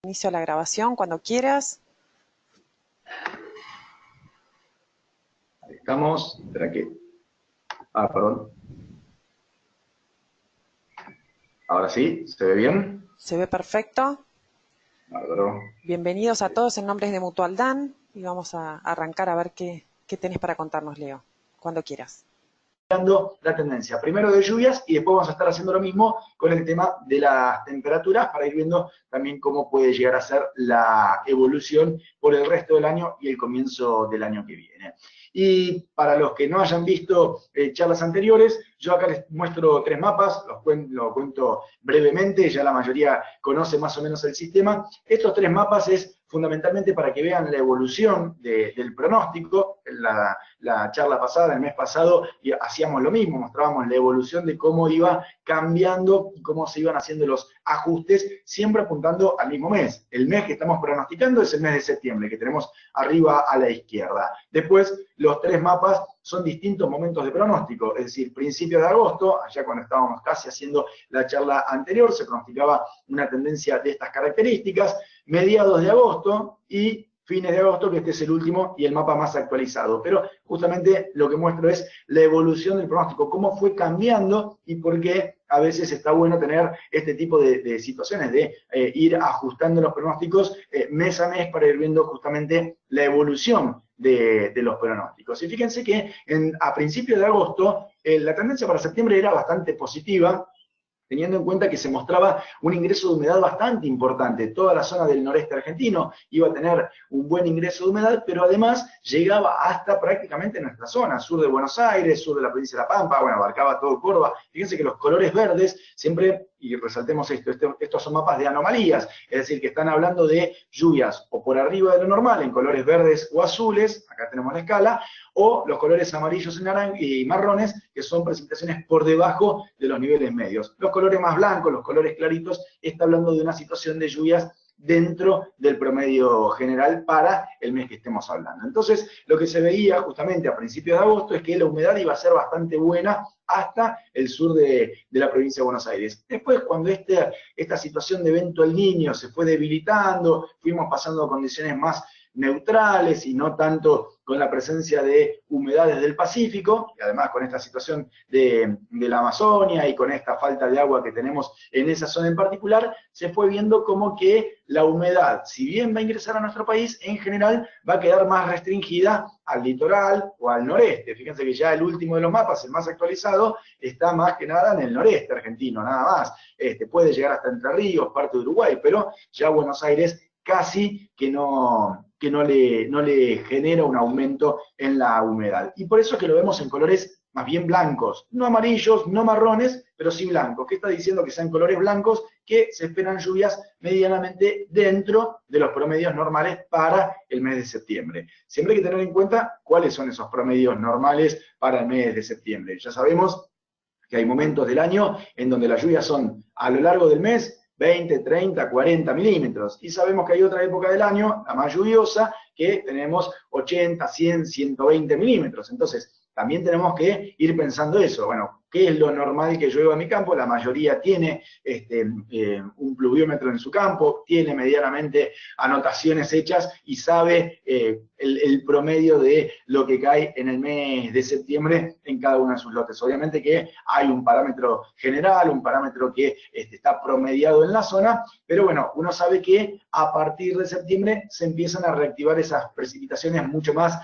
Inicio la grabación cuando quieras. Ahí estamos. Espera que... perdón. Ahora sí, ¿se ve bien? Se ve perfecto. Bárbaro. Bienvenidos a todos en nombre de Mutualdán y vamos a arrancar a ver qué tenés para contarnos, Leo, cuando quieras. La tendencia primero de lluvias y después vamos a estar haciendo lo mismo con el tema de las temperaturas para ir viendo también cómo puede llegar a ser la evolución por el resto del año y el comienzo del año que viene. Y para los que no hayan visto charlas anteriores, yo acá les muestro tres mapas, lo cuento brevemente, ya la mayoría conoce más o menos el sistema. Estos tres mapas es fundamentalmente para que vean la evolución del pronóstico. La charla pasada, el mes pasado, hacíamos lo mismo, mostrábamos la evolución de cómo iba cambiando y cómo se iban haciendo los ajustes, siempre apuntando al mismo mes. El mes que estamos pronosticando es el mes de septiembre, que tenemos arriba a la izquierda. Después, los tres mapas son distintos momentos de pronóstico, es decir, principios de agosto, allá cuando estábamos casi haciendo la charla anterior, se pronosticaba una tendencia de estas características, mediados de agosto y fines de agosto, que este es el último y el mapa más actualizado. Pero justamente lo que muestro es la evolución del pronóstico, cómo fue cambiando y por qué a veces está bueno tener este tipo de situaciones, de ir ajustando los pronósticos mes a mes para ir viendo justamente la evolución de los pronósticos. Y fíjense que a principios de agosto la tendencia para septiembre era bastante positiva, teniendo en cuenta que se mostraba un ingreso de humedad bastante importante. Toda la zona del noreste argentino iba a tener un buen ingreso de humedad, pero además llegaba hasta prácticamente nuestra zona, sur de Buenos Aires, sur de la provincia de La Pampa, bueno, abarcaba todo Córdoba. Fíjense que los colores verdes siempre, y resaltemos estos son mapas de anomalías, es decir, que están hablando de lluvias o por arriba de lo normal, en colores verdes o azules, acá tenemos la escala, o los colores amarillos y marrones, que son precipitaciones por debajo de los niveles medios. Los colores más blancos, los colores claritos, está hablando de una situación de lluvias dentro del promedio general para el mes que estemos hablando. Entonces, lo que se veía justamente a principios de agosto es que la humedad iba a ser bastante buena hasta el sur de la provincia de Buenos Aires. Después, cuando esta situación de evento El Niño se fue debilitando, fuimos pasando a condiciones más neutrales y no tanto con la presencia de humedades del Pacífico, y además con esta situación de la Amazonia y con esta falta de agua que tenemos en esa zona en particular, se fue viendo como que la humedad, si bien va a ingresar a nuestro país, en general va a quedar más restringida al litoral o al noreste. Fíjense que ya el último de los mapas, el más actualizado, está más que nada en el noreste argentino, nada más. Puede llegar hasta Entre Ríos, parte de Uruguay, pero ya Buenos Aires casi que no le genera un aumento en la humedad. Y por eso es que lo vemos en colores más bien blancos, no amarillos, no marrones, pero sí blancos. ¿Qué está diciendo? Que sean colores blancos, que se esperan lluvias medianamente dentro de los promedios normales para el mes de septiembre. Siempre hay que tener en cuenta cuáles son esos promedios normales para el mes de septiembre. Ya sabemos que hay momentos del año en donde las lluvias son a lo largo del mes 20, 30, 40 milímetros. Y sabemos que hay otra época del año, la más lluviosa, que tenemos 80, 100, 120 milímetros. Entonces, también tenemos que ir pensando eso. Bueno, ¿qué es lo normal que llueva en mi campo? La mayoría tiene un pluviómetro en su campo, tiene medianamente anotaciones hechas y sabe el promedio de lo que cae en el mes de septiembre en cada uno de sus lotes. Obviamente que hay un parámetro general, un parámetro que está promediado en la zona, pero bueno, uno sabe que a partir de septiembre se empiezan a reactivar esas precipitaciones mucho más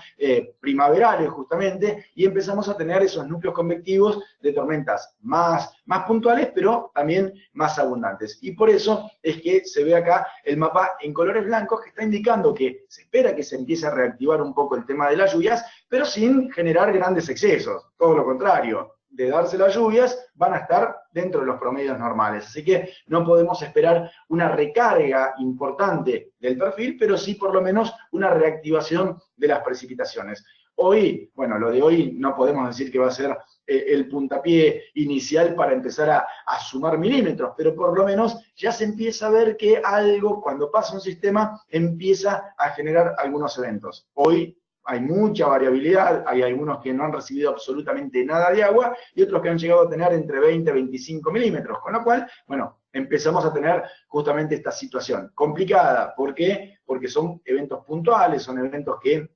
primaverales justamente, y empezamos a tener esos núcleos convectivos de tormentas más puntuales, pero también más abundantes. Y por eso es que se ve acá el mapa en colores blancos, que está indicando que se espera que se empiece a reactivar un poco el tema de las lluvias, pero sin generar grandes excesos. Todo lo contrario, de darse las lluvias, van a estar dentro de los promedios normales. Así que no podemos esperar una recarga importante del perfil, pero sí por lo menos una reactivación de las precipitaciones. Hoy, bueno, lo de hoy no podemos decir que va a ser el puntapié inicial para empezar a sumar milímetros, pero por lo menos ya se empieza a ver que algo, cuando pasa un sistema, empieza a generar algunos eventos. Hoy hay mucha variabilidad, hay algunos que no han recibido absolutamente nada de agua y otros que han llegado a tener entre 20 y 25 milímetros, con lo cual, bueno, empezamos a tener justamente esta situación complicada. ¿Por qué? Porque son eventos puntuales, son eventos que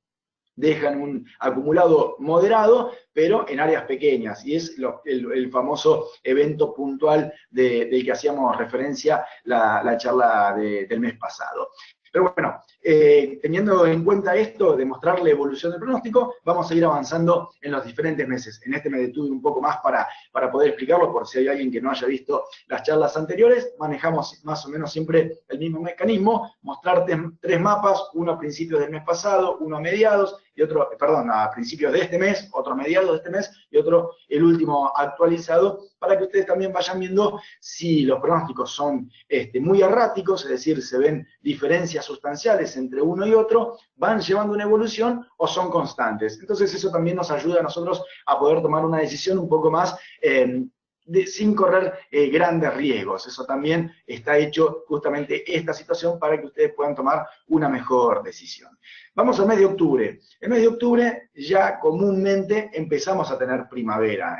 dejan un acumulado moderado, pero en áreas pequeñas, y es el famoso evento puntual del que hacíamos referencia la charla del mes pasado. Pero bueno, teniendo en cuenta esto, de mostrar la evolución del pronóstico, vamos a ir avanzando en los diferentes meses. En este me detuve un poco más para poder explicarlo, por si hay alguien que no haya visto las charlas anteriores. Manejamos más o menos siempre el mismo mecanismo, mostrarte 3 mapas, uno a principios del mes pasado, uno a mediados, y otro, perdón, a principios de este mes, otro a mediados de este mes, y otro el último actualizado, para que ustedes también vayan viendo si los pronósticos son muy erráticos, es decir, se ven diferencias sustanciales entre uno y otro, van llevando una evolución o son constantes. Entonces eso también nos ayuda a nosotros a poder tomar una decisión un poco más sin correr grandes riesgos. Eso también está hecho justamente esta situación para que ustedes puedan tomar una mejor decisión. Vamos al mes de octubre. El mes de octubre ya comúnmente empezamos a tener primavera.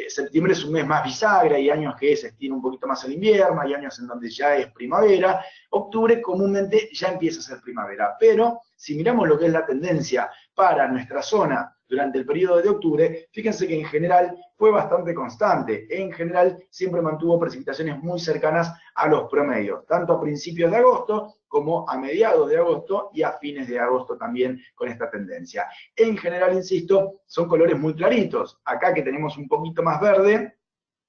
Septiembre es un mes más bisagra, hay años que se extiende un poquito más el invierno, hay años en donde ya es primavera. Octubre comúnmente ya empieza a ser primavera, pero si miramos lo que es la tendencia para nuestra zona durante el periodo de octubre, fíjense que en general fue bastante constante. En general siempre mantuvo precipitaciones muy cercanas a los promedios, tanto a principios de agosto como a mediados de agosto y a fines de agosto también con esta tendencia. En general, insisto, son colores muy claritos. Acá que tenemos un poquito más verde,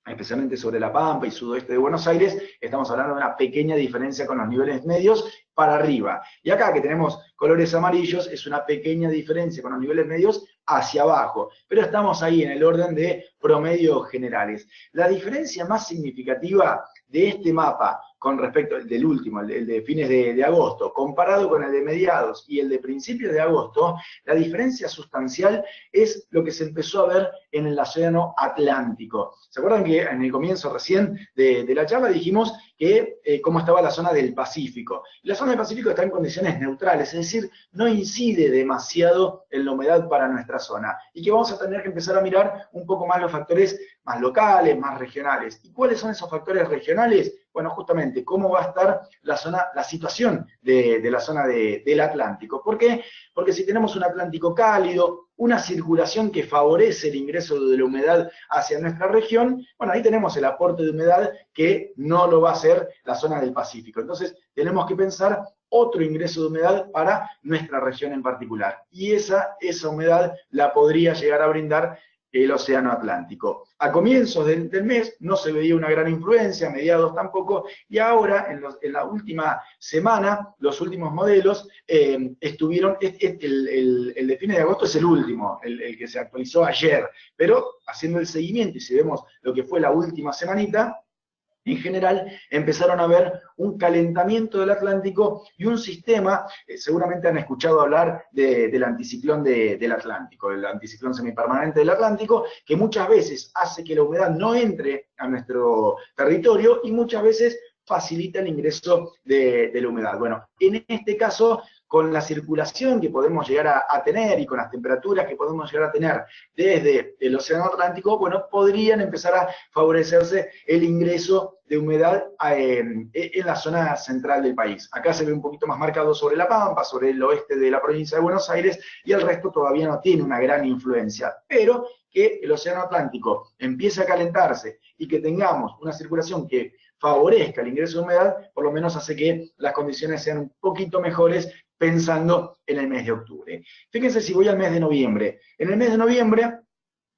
especialmente sobre La Pampa y sudoeste de Buenos Aires, estamos hablando de una pequeña diferencia con los niveles medios para arriba. Y acá que tenemos colores amarillos, es una pequeña diferencia con los niveles medios hacia abajo. Pero estamos ahí en el orden de promedios generales. La diferencia más significativa de este mapa con respecto al del último, el de fines de agosto, comparado con el de mediados y el de principios de agosto, la diferencia sustancial es lo que se empezó a ver en el océano Atlántico. ¿Se acuerdan que en el comienzo recién de la charla dijimos que cómo estaba la zona del Pacífico? La zona del Pacífico está en condiciones neutrales, es decir, no incide demasiado en la humedad para nuestra zona, y que vamos a tener que empezar a mirar un poco más los factores más locales, más regionales. ¿Y cuáles son esos factores regionales? Bueno, justamente, cómo va a estar la situación de la zona del Atlántico. ¿Por qué? Porque si tenemos un Atlántico cálido, una circulación que favorece el ingreso de la humedad hacia nuestra región, bueno, ahí tenemos el aporte de humedad que no lo va a hacer la zona del Pacífico. Entonces, tenemos que pensar otro ingreso de humedad para nuestra región en particular. Y esa humedad la podría llegar a brindar el océano Atlántico. A comienzos del mes no se veía una gran influencia, a mediados tampoco, y ahora, en la última semana, los últimos modelos estuvieron, el de fines de agosto es el último, el que se actualizó ayer, pero haciendo el seguimiento, y si vemos lo que fue la última semanita, en general empezaron a ver un calentamiento del Atlántico y un sistema, seguramente han escuchado hablar del anticiclón del Atlántico, el anticiclón semipermanente del Atlántico, que muchas veces hace que la humedad no entre a nuestro territorio y muchas veces facilita el ingreso de la humedad. Bueno, en este caso, con la circulación que podemos llegar a tener y con las temperaturas que podemos llegar a tener desde el océano Atlántico, bueno, podrían empezar a favorecerse el ingreso de humedad en la zona central del país. Acá se ve un poquito más marcado sobre La Pampa, sobre el oeste de la provincia de Buenos Aires, y el resto todavía no tiene una gran influencia, pero que el océano Atlántico empiece a calentarse y que tengamos una circulación que favorezca el ingreso de humedad, por lo menos hace que las condiciones sean un poquito mejores pensando en el mes de octubre. Fíjense si voy al mes de noviembre. En el mes de noviembre,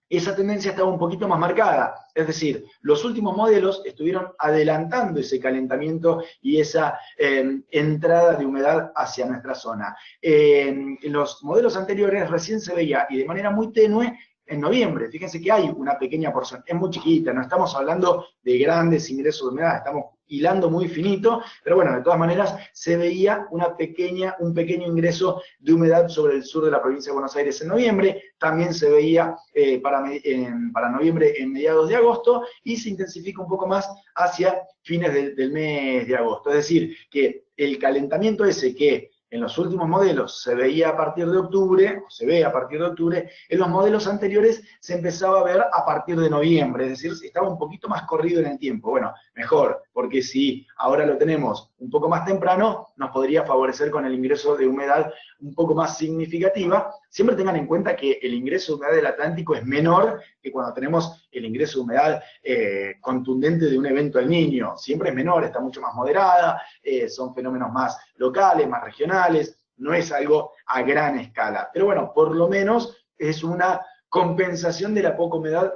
esa tendencia estaba un poquito más marcada, es decir, los últimos modelos estuvieron adelantando ese calentamiento y esa entrada de humedad hacia nuestra zona. En los modelos anteriores recién se veía, y de manera muy tenue, en noviembre. Fíjense que hay una pequeña porción, es muy chiquita, no estamos hablando de grandes ingresos de humedad, estamos hilando muy finito, pero bueno, de todas maneras se veía un pequeño ingreso de humedad sobre el sur de la provincia de Buenos Aires en noviembre, también se veía para noviembre en mediados de agosto, y se intensifica un poco más hacia fines del mes de agosto. Es decir, que el calentamiento ese que en los últimos modelos se veía a partir de octubre, o se ve a partir de octubre, en los modelos anteriores se empezaba a ver a partir de noviembre, es decir, estaba un poquito más corrido en el tiempo. Bueno, mejor, porque si ahora lo tenemos un poco más temprano, nos podría favorecer con el ingreso de humedad un poco más significativa. Siempre tengan en cuenta que el ingreso de humedad del Atlántico es menor que cuando tenemos el ingreso de humedad contundente de un evento El Niño. Siempre es menor, está mucho más moderada, son fenómenos más locales, más regionales, no es algo a gran escala. Pero bueno, por lo menos es una compensación de la poca humedad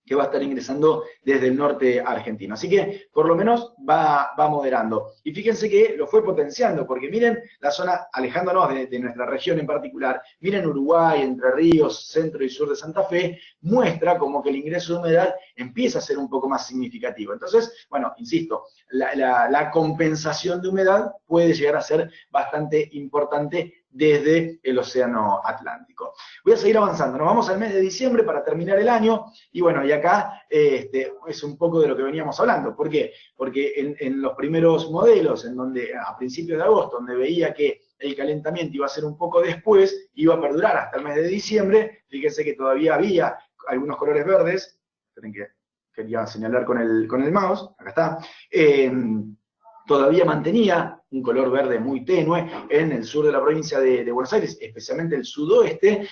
que va a estar ingresando desde el norte argentino. Así que, por lo menos, va moderando. Y fíjense que lo fue potenciando, porque miren la zona, alejándonos de nuestra región en particular, miren Uruguay, Entre Ríos, centro y sur de Santa Fe, muestra como que el ingreso de humedad empieza a ser un poco más significativo. Entonces, bueno, insisto, la compensación de humedad puede llegar a ser bastante importante desde el océano Atlántico. Voy a seguir avanzando, nos vamos al mes de diciembre para terminar el año, y bueno, y acá es un poco de lo que veníamos hablando. ¿Por qué? Porque en los primeros modelos, en donde a principios de agosto, donde veía que el calentamiento iba a ser un poco después, iba a perdurar hasta el mes de diciembre, fíjense que todavía había algunos colores verdes, esperen que quería señalar con el mouse, acá está, todavía mantenía un color verde muy tenue en el sur de la provincia de Buenos Aires, especialmente el sudoeste,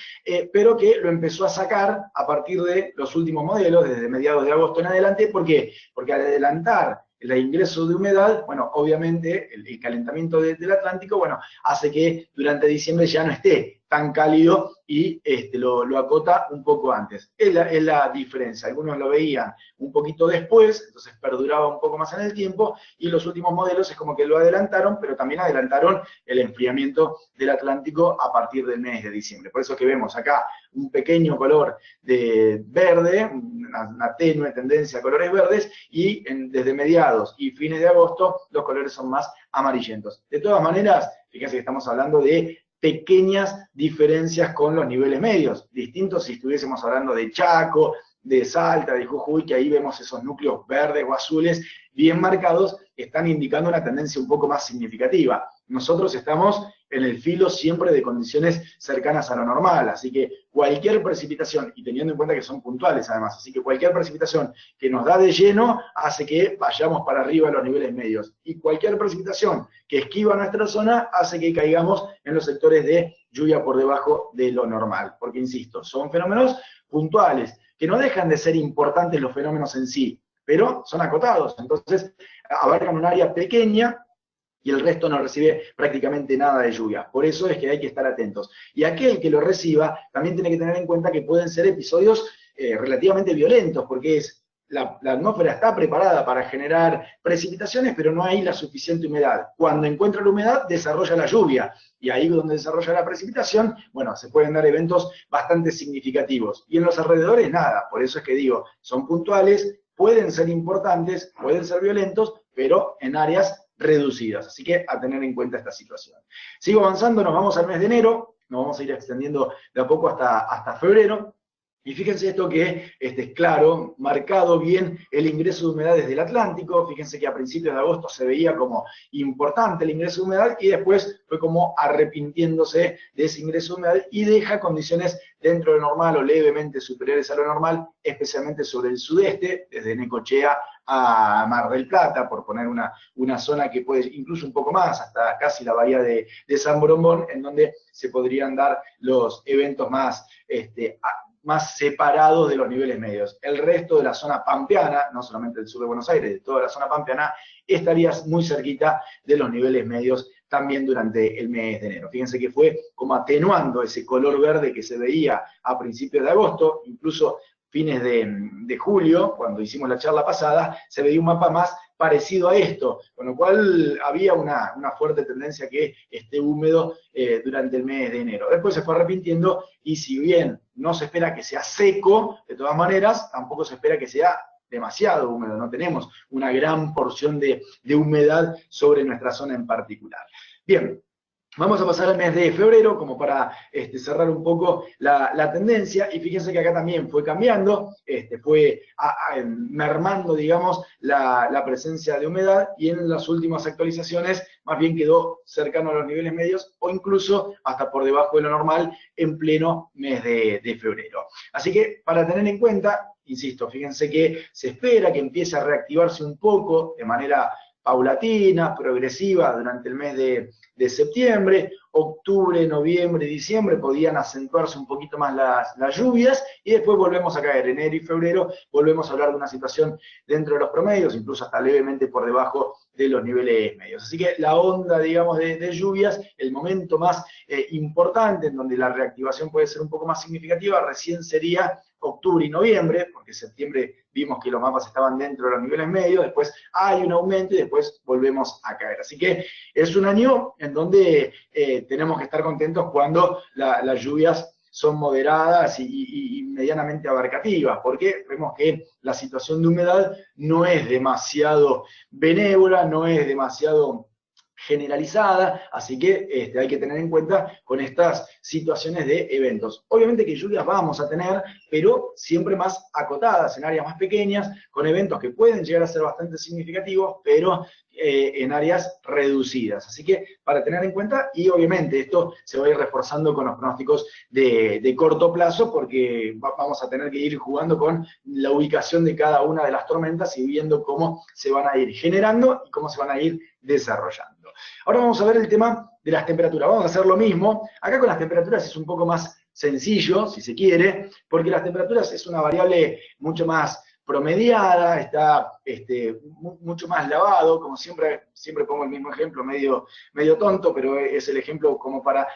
pero que lo empezó a sacar a partir de los últimos modelos, desde mediados de agosto en adelante. ¿Por qué? Porque al adelantar el ingreso de humedad, bueno, obviamente el calentamiento del Atlántico, bueno, hace que durante diciembre ya no esté tan cálido y lo acota un poco antes. Es la diferencia. Algunos lo veían un poquito después, entonces perduraba un poco más en el tiempo, y los últimos modelos es como que lo adelantaron, pero también adelantaron el enfriamiento del Atlántico a partir del mes de diciembre. Por eso es que vemos acá un pequeño color de verde, una tenue tendencia a colores verdes, y desde mediados y fines de agosto los colores son más amarillentos. De todas maneras, fíjense que estamos hablando de pequeñas diferencias con los niveles medios, distintos si estuviésemos hablando de Chaco, de Salta, de Jujuy, que ahí vemos esos núcleos verdes o azules bien marcados, que están indicando una tendencia un poco más significativa. Nosotros estamos en el filo siempre de condiciones cercanas a lo normal, así que cualquier precipitación, y teniendo en cuenta que son puntuales además, así que cualquier precipitación que nos da de lleno hace que vayamos para arriba a los niveles medios, y cualquier precipitación que esquiva nuestra zona hace que caigamos en los sectores de lluvia por debajo de lo normal, porque insisto, son fenómenos puntuales, que no dejan de ser importantes los fenómenos en sí, pero son acotados, entonces abarcan un área pequeña y el resto no recibe prácticamente nada de lluvia. Por eso es que hay que estar atentos. Y aquel que lo reciba también tiene que tener en cuenta que pueden ser episodios relativamente violentos, porque la atmósfera está preparada para generar precipitaciones, pero no hay la suficiente humedad. Cuando encuentra la humedad, desarrolla la lluvia, y ahí donde desarrolla la precipitación, bueno, se pueden dar eventos bastante significativos. Y en los alrededores, nada. Por eso es que digo, son puntuales, pueden ser importantes, pueden ser violentos, pero en áreas reducidas. Así que a tener en cuenta esta situación. Sigo avanzando, nos vamos al mes de enero, nos vamos a ir extendiendo de a poco hasta febrero. Y fíjense esto que es claro, marcado bien el ingreso de humedad desde el Atlántico. Fíjense que a principios de agosto se veía como importante el ingreso de humedad, y después fue como arrepintiéndose de ese ingreso de humedad, y deja condiciones dentro de lo normal o levemente superiores a lo normal, especialmente sobre el sudeste, desde Necochea a Mar del Plata, por poner una zona que puede incluso un poco más, hasta casi la bahía de San Borombón, en donde se podrían dar los eventos más separados de los niveles medios. El resto de la zona pampeana, no solamente del sur de Buenos Aires, de toda la zona pampeana, estaría muy cerquita de los niveles medios también durante el mes de enero. Fíjense que fue como atenuando ese color verde que se veía a principios de agosto, incluso fines de julio, cuando hicimos la charla pasada, se veía un mapa más parecido a esto, con lo cual había una fuerte tendencia que esté húmedo durante el mes de enero. Después se fue arrepintiendo, y si bien no se espera que sea seco, de todas maneras, tampoco se espera que sea demasiado húmedo, no tenemos una gran porción de humedad sobre nuestra zona en particular. Bien, Vamos a pasar al mes de febrero como para cerrar un poco la tendencia, y fíjense que acá también fue cambiando, fue mermando, digamos, la presencia de humedad, y en las últimas actualizaciones más bien quedó cercano a los niveles medios o incluso hasta por debajo de lo normal en pleno mes de febrero. Así que para tener en cuenta, insisto, fíjense que se espera que empiece a reactivarse un poco de manera paulatina, progresiva durante el mes de septiembre. Octubre, noviembre y diciembre podían acentuarse un poquito más las lluvias, y después volvemos a caer. Enero y febrero volvemos a hablar de una situación dentro de los promedios, incluso hasta levemente por debajo de los niveles medios. Así que la onda, digamos, de lluvias, el momento más importante en donde la reactivación puede ser un poco más significativa, recién sería octubre y noviembre, porque en septiembre vimos que los mapas estaban dentro de los niveles medios, después hay un aumento y después volvemos a caer. Así que es un año en donde tenemos que estar contentos cuando las lluvias son moderadas y medianamente abarcativas, porque vemos que la situación de humedad no es demasiado benévola, no es demasiado generalizada, así que hay que tener en cuenta con estas situaciones de eventos. Obviamente que lluvias vamos a tener, pero siempre más acotadas, en áreas más pequeñas, con eventos que pueden llegar a ser bastante significativos, pero en áreas reducidas. Así que para tener en cuenta, y obviamente esto se va a ir reforzando con los pronósticos de corto plazo, porque vamos a tener que ir jugando con la ubicación de cada una de las tormentas y viendo cómo se van a ir generando y cómo se van a ir desarrollando. Ahora vamos a ver el tema de las temperaturas. Vamos a hacer lo mismo. Acá con las temperaturas es un poco más sencillo, si se quiere, porque las temperaturas es una variable mucho más promediada, está mucho más lavado, como siempre pongo el mismo ejemplo, medio tonto, pero es el ejemplo como para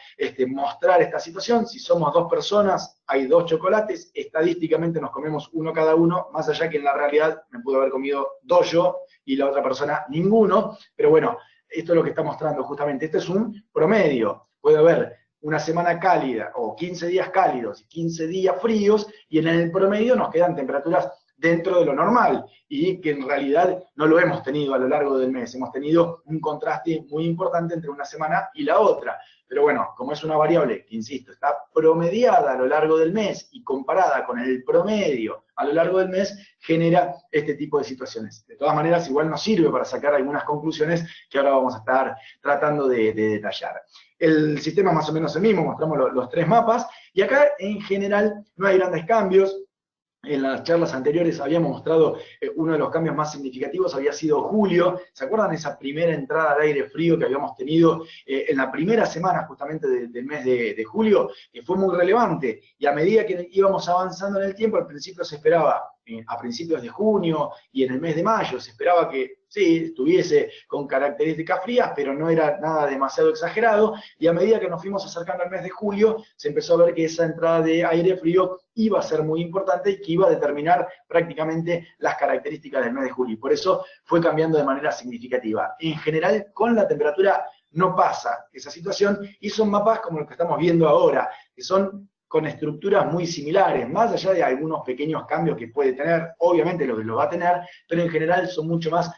mostrar esta situación. Si somos dos personas, hay dos chocolates, estadísticamente nos comemos uno cada uno, más allá que en la realidad me pudo haber comido dos yo y la otra persona ninguno, pero bueno, esto es lo que está mostrando justamente. Este es un promedio, puede haber una semana cálida o 15 días cálidos y 15 días fríos, y en el promedio nos quedan temperaturas dentro de lo normal, y que en realidad no lo hemos tenido a lo largo del mes. Hemos tenido un contraste muy importante entre una semana y la otra. Pero bueno, como es una variable que, insisto, está promediada a lo largo del mes y comparada con el promedio a lo largo del mes, genera este tipo de situaciones. De todas maneras, igual nos sirve para sacar algunas conclusiones que ahora vamos a estar tratando de detallar. El sistema es más o menos el mismo, mostramos los tres mapas, y acá en general no hay grandes cambios. En las charlas anteriores habíamos mostrado uno de los cambios más significativos había sido julio. ¿Se acuerdan esa primera entrada de aire frío que habíamos tenido en la primera semana justamente del mes de julio? Que fue muy relevante, y a medida que íbamos avanzando en el tiempo, al principio se esperaba, a principios de junio y en el mes de mayo, se esperaba que sí, estuviese con características frías, pero no era nada demasiado exagerado, y a medida que nos fuimos acercando al mes de julio, se empezó a ver que esa entrada de aire frío iba a ser muy importante y que iba a determinar prácticamente las características del mes de julio, y por eso fue cambiando de manera significativa. En general, con la temperatura no pasa esa situación, y son mapas como los que estamos viendo ahora, que son con estructuras muy similares, más allá de algunos pequeños cambios que puede tener, obviamente lo va a tener, pero en general son mucho más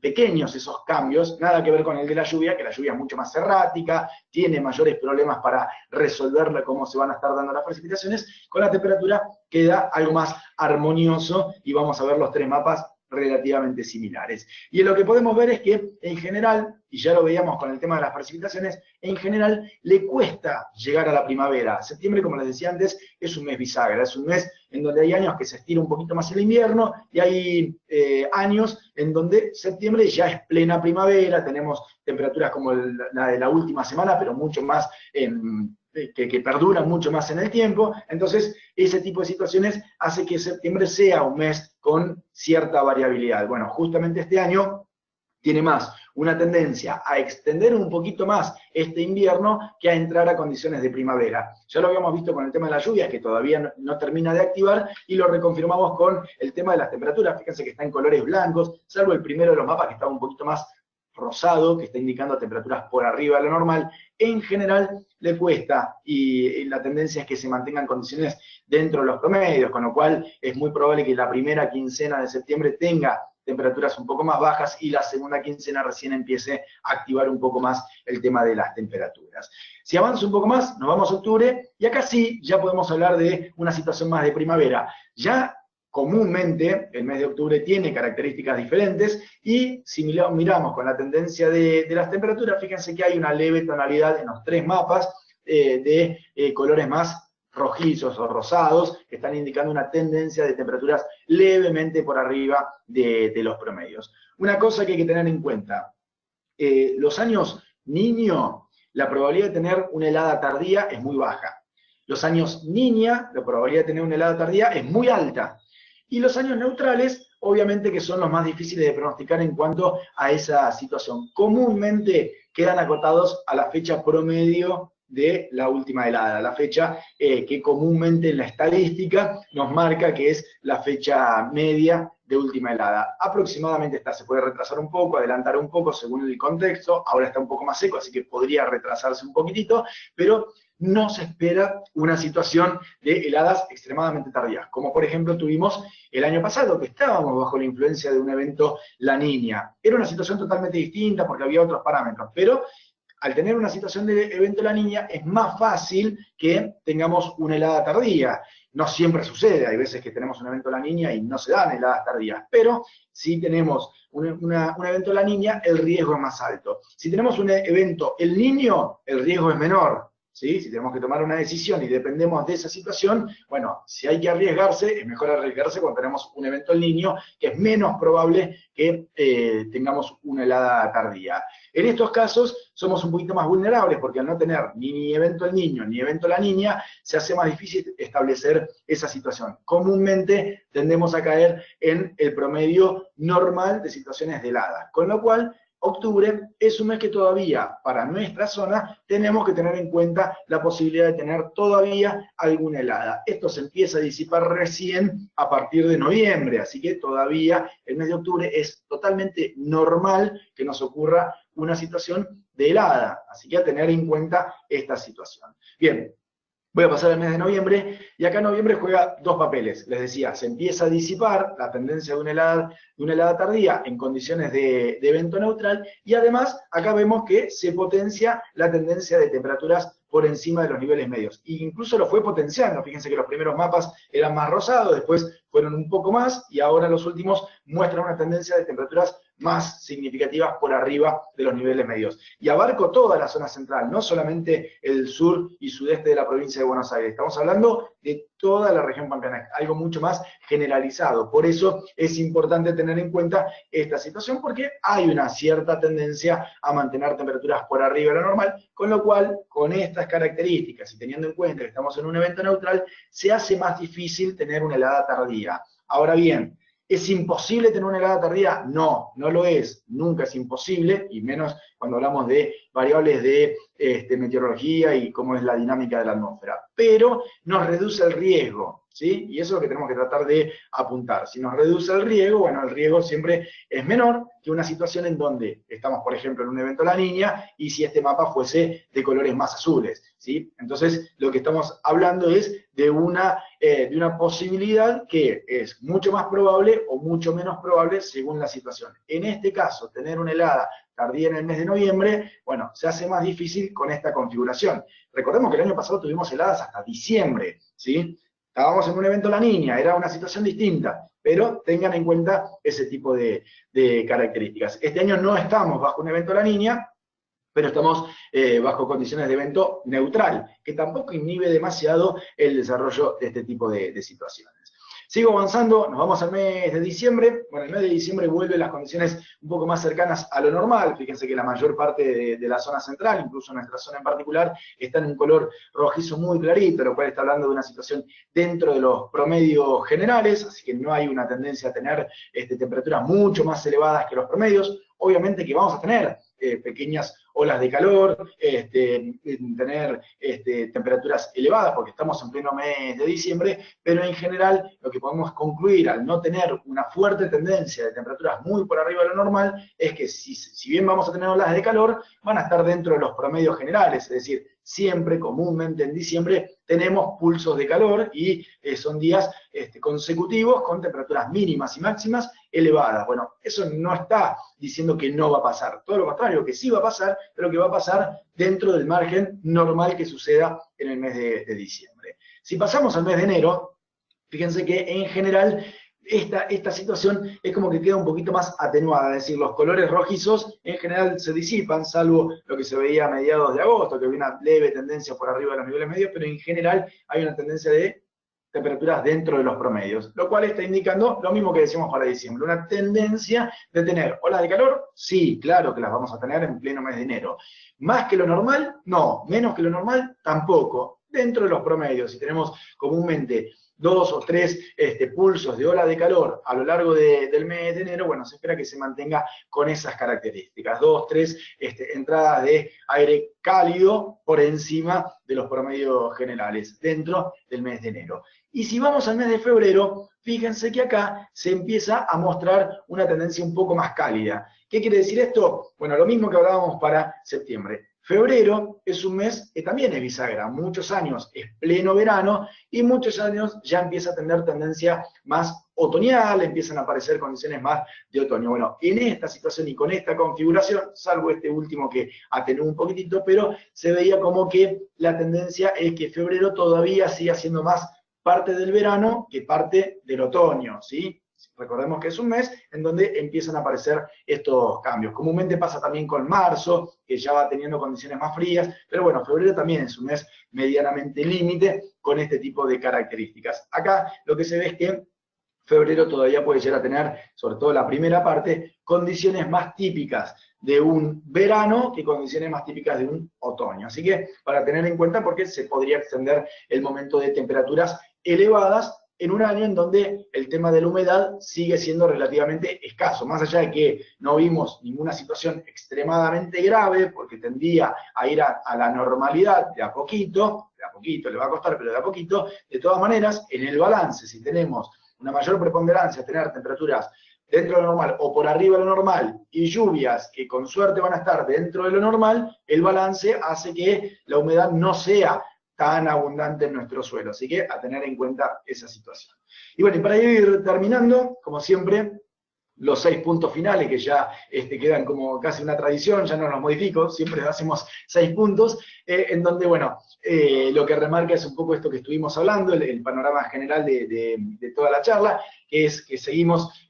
pequeños esos cambios, nada que ver con el de la lluvia, que la lluvia es mucho más errática, tiene mayores problemas para resolverla, cómo se van a estar dando las precipitaciones. Con la temperatura queda algo más armonioso, y vamos a ver los tres mapas relativamente similares. Y lo que podemos ver es que en general, y ya lo veíamos con el tema de las precipitaciones, en general le cuesta llegar a la primavera. Septiembre, como les decía antes, es un mes bisagra, es un mes en donde hay años que se estira un poquito más el invierno, y hay años en donde septiembre ya es plena primavera, tenemos temperaturas como la de la última semana, pero mucho más que perduran mucho más en el tiempo. Entonces, ese tipo de situaciones hace que septiembre sea un mes con cierta variabilidad. Bueno, justamente este año tiene más una tendencia a extender un poquito más este invierno que a entrar a condiciones de primavera. Ya lo habíamos visto con el tema de las lluvias, que todavía no termina de activar, y lo reconfirmamos con el tema de las temperaturas. Fíjense que está en colores blancos, salvo el primero de los mapas que estaba un poquito más rosado, que está indicando temperaturas por arriba de lo normal. En general le cuesta, y la tendencia es que se mantengan condiciones dentro de los promedios, con lo cual es muy probable que la primera quincena de septiembre tenga temperaturas un poco más bajas y la segunda quincena recién empiece a activar un poco más el tema de las temperaturas. Si avanza un poco más, nos vamos a octubre, y acá sí, ya podemos hablar de una situación más de primavera. Ya comúnmente el mes de octubre tiene características diferentes, y si miramos con la tendencia de las temperaturas, fíjense que hay una leve tonalidad en los tres mapas de colores más rojizos o rosados, que están indicando una tendencia de temperaturas levemente por arriba de los promedios. Una cosa que hay que tener en cuenta, los años niño, la probabilidad de tener una helada tardía es muy baja. Los años niña, la probabilidad de tener una helada tardía es muy alta. Y los años neutrales, obviamente que son los más difíciles de pronosticar en cuanto a esa situación. Comúnmente quedan acotados a la fecha promedio de la última helada, la fecha que comúnmente en la estadística nos marca que es la fecha media de última helada. Aproximadamente se puede retrasar un poco, adelantar un poco según el contexto, ahora está un poco más seco, así que podría retrasarse un poquitito, pero no se espera una situación de heladas extremadamente tardías, como por ejemplo tuvimos el año pasado, que estábamos bajo la influencia de un evento La Niña. Era una situación totalmente distinta porque había otros parámetros, pero al tener una situación de evento La Niña es más fácil que tengamos una helada tardía. No siempre sucede, hay veces que tenemos un evento La Niña y no se dan heladas tardías, pero si tenemos un evento La Niña, el riesgo es más alto. Si tenemos un evento El Niño, el riesgo es menor. ¿Sí? Si tenemos que tomar una decisión y dependemos de esa situación, bueno, si hay que arriesgarse, es mejor arriesgarse cuando tenemos un evento El Niño, que es menos probable que tengamos una helada tardía. En estos casos somos un poquito más vulnerables, porque al no tener ni evento El Niño ni evento La Niña, se hace más difícil establecer esa situación. Comúnmente tendemos a caer en el promedio normal de situaciones de heladas, con lo cual octubre es un mes que todavía, para nuestra zona, tenemos que tener en cuenta la posibilidad de tener todavía alguna helada. Esto se empieza a disipar recién a partir de noviembre, así que todavía el mes de octubre es totalmente normal que nos ocurra una situación de helada, así que a tener en cuenta esta situación. Bien. Voy a pasar al mes de noviembre, y acá noviembre juega dos papeles. Les decía, se empieza a disipar la tendencia de una helada tardía en condiciones de evento neutral, y además acá vemos que se potencia la tendencia de temperaturas por encima de los niveles medios. E incluso lo fue potenciando, fíjense que los primeros mapas eran más rosados, después fueron un poco más, y ahora los últimos muestran una tendencia de temperaturas más significativas por arriba de los niveles medios. Y abarco toda la zona central, no solamente el sur y sudeste de la provincia de Buenos Aires. Estamos hablando de toda la región pampeana, algo mucho más generalizado. Por eso es importante tener en cuenta esta situación, porque hay una cierta tendencia a mantener temperaturas por arriba de lo normal, con lo cual, con estas características y teniendo en cuenta que estamos en un evento neutral, se hace más difícil tener una helada tardía. Ahora bien, ¿es imposible tener una helada tardía? No, no lo es, nunca es imposible, y menos cuando hablamos de variables de meteorología y cómo es la dinámica de la atmósfera. Pero nos reduce el riesgo, ¿sí? Y eso es lo que tenemos que tratar de apuntar. Si nos reduce el riesgo, bueno, el riesgo siempre es menor que una situación en donde estamos, por ejemplo, en un evento La Niña, y si este mapa fuese de colores más azules, ¿sí? Entonces, lo que estamos hablando es de una posibilidad que es mucho más probable o mucho menos probable según la situación. En este caso, tener una helada tardía en el mes de noviembre, bueno, se hace más difícil con esta configuración. Recordemos que el año pasado tuvimos heladas hasta diciembre, ¿sí? Estábamos en un evento La Niña, era una situación distinta, pero tengan en cuenta ese tipo de características. Este año no estamos bajo un evento La Niña, pero estamos bajo condiciones de evento neutral, que tampoco inhibe demasiado el desarrollo de este tipo de situaciones. Sigo avanzando, nos vamos al mes de diciembre. Bueno, el mes de diciembre vuelven las condiciones un poco más cercanas a lo normal. Fíjense que la mayor parte de la zona central, incluso nuestra zona en particular, está en un color rojizo muy clarito, lo cual está hablando de una situación dentro de los promedios generales, así que no hay una tendencia a tener temperaturas mucho más elevadas que los promedios. Obviamente que vamos a tener pequeñas olas de calor, tener temperaturas elevadas, porque estamos en pleno mes de diciembre, pero en general lo que podemos concluir al no tener una fuerte tendencia de temperaturas muy por arriba de lo normal, es que si bien vamos a tener olas de calor, van a estar dentro de los promedios generales, es decir, siempre, comúnmente en diciembre, tenemos pulsos de calor, y son días consecutivos con temperaturas mínimas y máximas elevadas. Bueno, eso no está diciendo que no va a pasar, todo lo contrario, que sí va a pasar, pero que va a pasar dentro del margen normal que suceda en el mes de diciembre. Si pasamos al mes de enero, fíjense que en general esta situación es como que queda un poquito más atenuada, es decir, los colores rojizos en general se disipan, salvo lo que se veía a mediados de agosto, que había una leve tendencia por arriba de los niveles medios, pero en general hay una tendencia de temperaturas dentro de los promedios, lo cual está indicando lo mismo que decíamos para diciembre, una tendencia de tener olas de calor, sí, claro que las vamos a tener en pleno mes de enero. ¿Más que lo normal? No. ¿Menos que lo normal? Tampoco. Dentro de los promedios, si tenemos comúnmente 2 o 3 pulsos de ola de calor a lo largo del mes de enero, bueno, se espera que se mantenga con esas características. 2, 3 entradas de aire cálido por encima de los promedios generales dentro del mes de enero. Y si vamos al mes de febrero, fíjense que acá se empieza a mostrar una tendencia un poco más cálida. ¿Qué quiere decir esto? Bueno, lo mismo que hablábamos para septiembre. Febrero es un mes que también es bisagra, muchos años es pleno verano y muchos años ya empieza a tener tendencia más otoñal, empiezan a aparecer condiciones más de otoño. Bueno, en esta situación y con esta configuración, salvo este último que atenuó un poquitito, pero se veía como que la tendencia es que febrero todavía siga siendo más parte del verano que parte del otoño, ¿sí? Recordemos que es un mes en donde empiezan a aparecer estos cambios. Comúnmente pasa también con marzo, que ya va teniendo condiciones más frías, pero bueno, febrero también es un mes medianamente límite con este tipo de características. Acá lo que se ve es que febrero todavía puede llegar a tener, sobre todo la primera parte, condiciones más típicas de un verano que condiciones más típicas de un otoño. Así que para tener en cuenta porque se podría extender el momento de temperaturas elevadas en un año en donde el tema de la humedad sigue siendo relativamente escaso, más allá de que no vimos ninguna situación extremadamente grave, porque tendría a ir a la normalidad de a poquito, le va a costar, pero de a poquito, de todas maneras, en el balance, si tenemos una mayor preponderancia, tener temperaturas dentro de lo normal o por arriba de lo normal, y lluvias que con suerte van a estar dentro de lo normal, el balance hace que la humedad no sea tan abundante en nuestro suelo. Así que a tener en cuenta esa situación. Y bueno, y para ir terminando, como siempre, los 6 puntos finales, que ya quedan como casi una tradición, ya no los modifico, siempre hacemos 6 puntos, en donde, bueno, lo que remarca es un poco esto que estuvimos hablando, el panorama general de toda la charla, que es que seguimos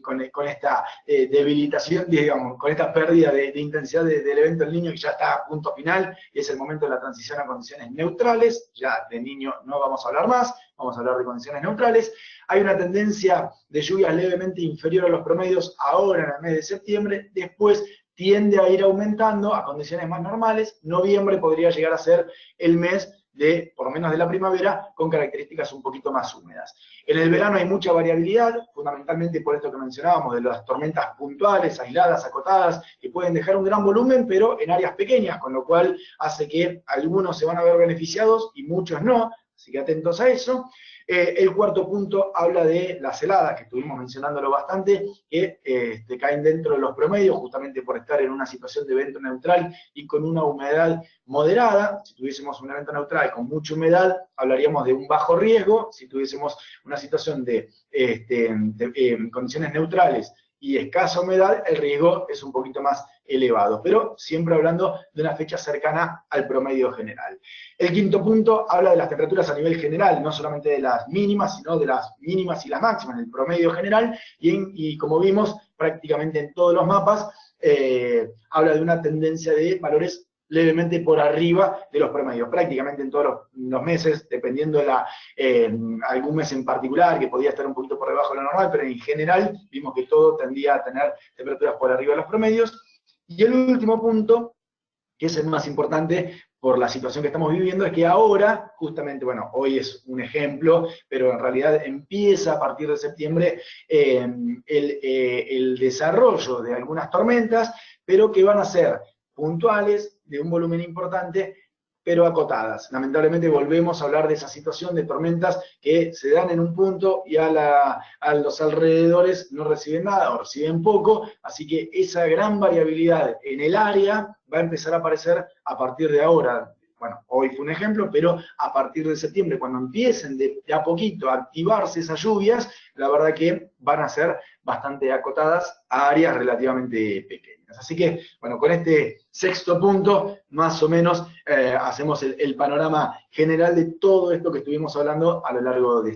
con esta debilitación, digamos, con esta pérdida de intensidad del evento del Niño, que ya está a punto final, y es el momento de la transición a condiciones neutrales. Ya de Niño no vamos a hablar más, vamos a hablar de condiciones neutrales. Hay una tendencia de lluvias levemente inferior a los promedios ahora en el mes de septiembre, después tiende a ir aumentando a condiciones más normales. Noviembre podría llegar a ser el mes de, por lo menos de la primavera, con características un poquito más húmedas. En el verano hay mucha variabilidad, fundamentalmente por esto que mencionábamos, de las tormentas puntuales, aisladas, acotadas, que pueden dejar un gran volumen, pero en áreas pequeñas, con lo cual hace que algunos se van a ver beneficiados y muchos no, así que atentos a eso. El cuarto punto habla de las heladas, que estuvimos mencionándolo bastante, que caen dentro de los promedios, justamente por estar en una situación de evento neutral y con una humedad moderada. Si tuviésemos un evento neutral con mucha humedad, hablaríamos de un bajo riesgo. Si tuviésemos una situación de condiciones neutrales y escasa humedad, el riesgo es un poquito más elevado, pero siempre hablando de una fecha cercana al promedio general. El quinto punto habla de las temperaturas a nivel general, no solamente de las mínimas, sino de las mínimas y las máximas, el promedio general, y como vimos, prácticamente en todos los mapas, habla de una tendencia de valores levemente por arriba de los promedios, prácticamente en todos los meses, dependiendo de algún mes en particular, que podía estar un poquito por debajo de lo normal, pero en general vimos que todo tendía a tener temperaturas por arriba de los promedios. Y el último punto, que es el más importante por la situación que estamos viviendo, es que ahora, justamente, bueno, hoy es un ejemplo, pero en realidad empieza a partir de septiembre el desarrollo de algunas tormentas, pero que van a ser puntuales, de un volumen importante, pero acotadas. Lamentablemente volvemos a hablar de esa situación de tormentas que se dan en un punto y a los alrededores no reciben nada o reciben poco, así que esa gran variabilidad en el área va a empezar a aparecer a partir de ahora, bueno, hoy fue un ejemplo, pero a partir de septiembre, cuando empiecen de a poquito a activarse esas lluvias, la verdad que van a ser bastante acotadas a áreas relativamente pequeñas. Así que, bueno, con este sexto punto, más o menos hacemos el panorama general de todo esto que estuvimos hablando a lo largo de